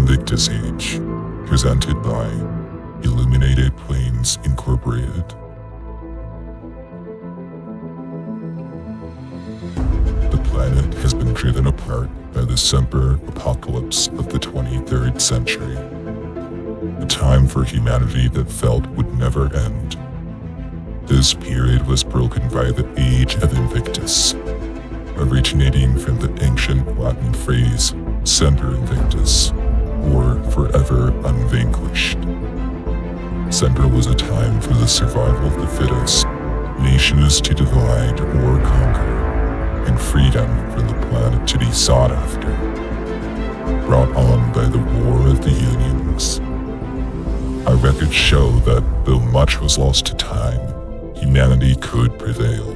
Invictus Age, presented by Illuminated Planes Incorporated. The planet has been driven apart by the Semper apocalypse of the 23rd century, a time for humanity that felt would never end. This period was broken by the Age of Invictus, originating from the ancient Latin phrase Semper Invictus, or forever unvanquished. Semper was a time for the survival of the fittest, nations to divide or conquer, and freedom from the planet to be sought after, brought on by the War of the Unions. Our records show that though much was lost to time, humanity could prevail.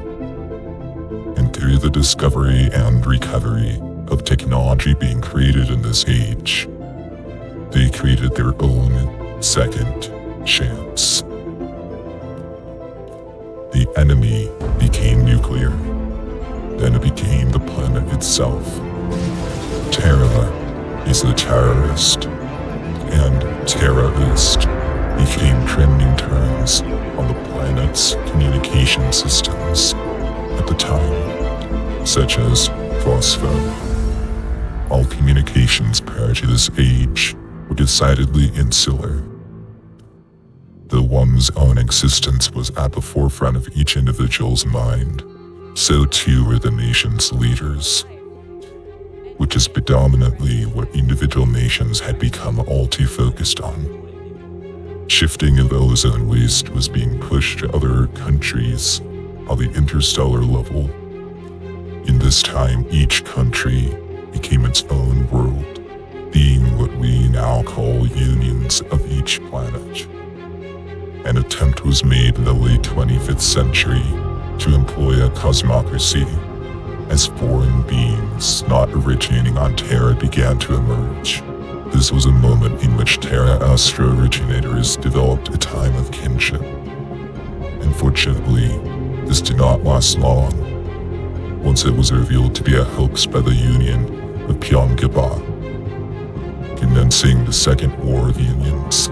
And through the discovery and recovery of technology being created in this age, they created their own second chance. The enemy became nuclear, then it became the planet itself. Terra is the terrorist, and terrorist became trending terms on the planet's communication systems at the time, such as phospho. All communications prior to this age were decidedly insular. Though one's own existence was at the forefront of each individual's mind, so too were the nation's leaders, which is predominantly what individual nations had become all too focused on. Shifting of ozone waste was being pushed to other countries on the interstellar level. In this time, each country became its own world, being what we now call unions of each planet. An attempt was made in the late 25th century to employ a cosmocracy, as foreign beings not originating on Terra began to emerge. This was a moment in which Terra Astra originators developed a time of kinship. Unfortunately, this did not last long, once it was revealed to be a hoax by the Union of Pyongyaba, commencing the Second War of Unions.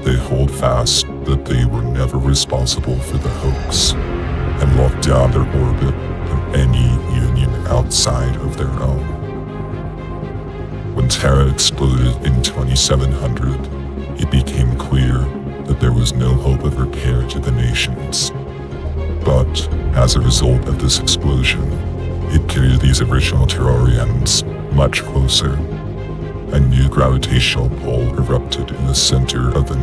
They hold fast that they were never responsible for the hoax, and locked down their orbit from any union outside of their own. When Terra exploded in 2700, it became clear that there was no hope of repair to the nations. But, as a result of this explosion, it carried these original Terrarians much closer. A new gravitational pull erupted in the center of the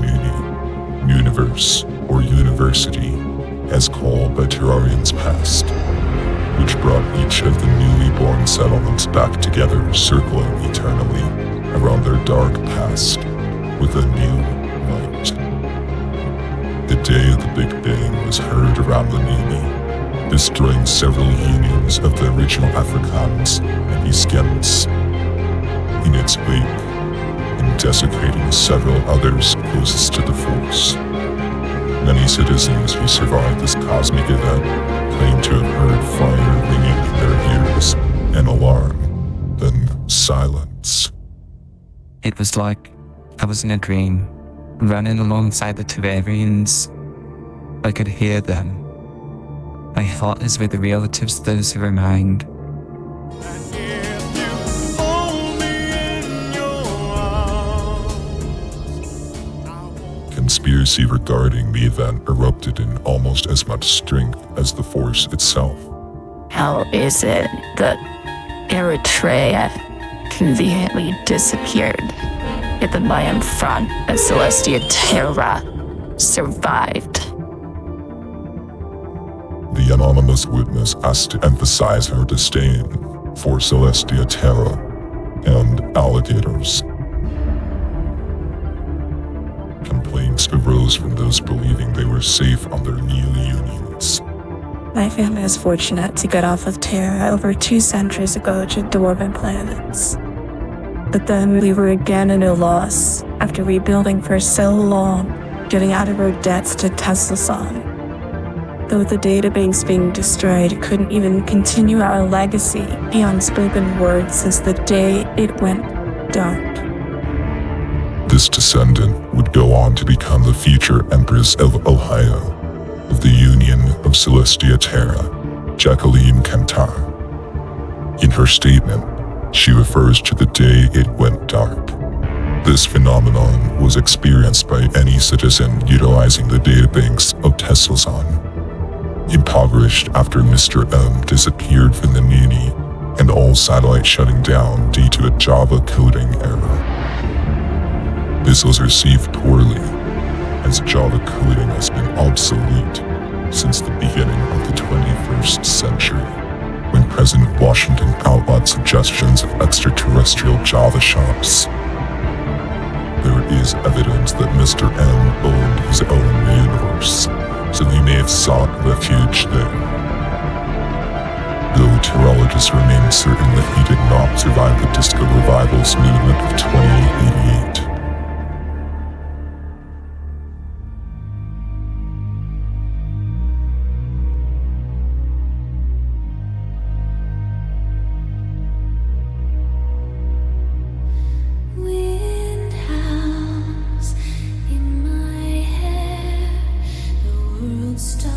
universe, or university, as called by Terrarians past, which brought each of the newly born settlements back together, circling eternally around their dark past with a new light. The day of the Big Bang was heard around the Nini, destroying several unions of the original Afrikaans and Iskens in its wake, and desecrating several others closest to the Force. Many citizens who survived this cosmic event claim to have heard fire ringing in their ears, an alarm, then silence. It was like I was in a dream, running alongside the Terrarians. I could hear them. My thought is with the relatives of those who remained. Conspiracy regarding the event erupted in almost as much strength as the Force itself. How is it that Eritrea conveniently disappeared, yet the Mayan front of Celestia Terra survived? The anonymous witness asked to emphasize her disdain for Celestia Terra and alligators. Complaints arose from those believing they were safe on their new unions. My family was fortunate to get off of Terra over 2 centuries ago to dwarven planets. But then we were again in a loss after rebuilding for so long, getting out of our debts to Tesla's on. Though the database being destroyed couldn't even continue our legacy beyond spoken words since the day it went dark. This descendant would go on to become the future Empress of Ohio, of the Union of Celestia Terra, Jacqueline Cantar. In her statement, she refers to the day it went dark. This phenomenon was experienced by any citizen utilizing the databanks of Teslason. Impoverished after Mr. M disappeared from the Nini and all satellites shutting down due to a Java coding error. This was received poorly, as Java coding has been obsolete since the beginning of the 21st century, when President Washington outlawed suggestions of extraterrestrial Java shops. There is evidence that Mr. M owned his own universe, so he may have sought refuge there. Though terrologists remain certain that he did not survive the disco revival's movement of 2888. Wind howls in my hair, the world stops.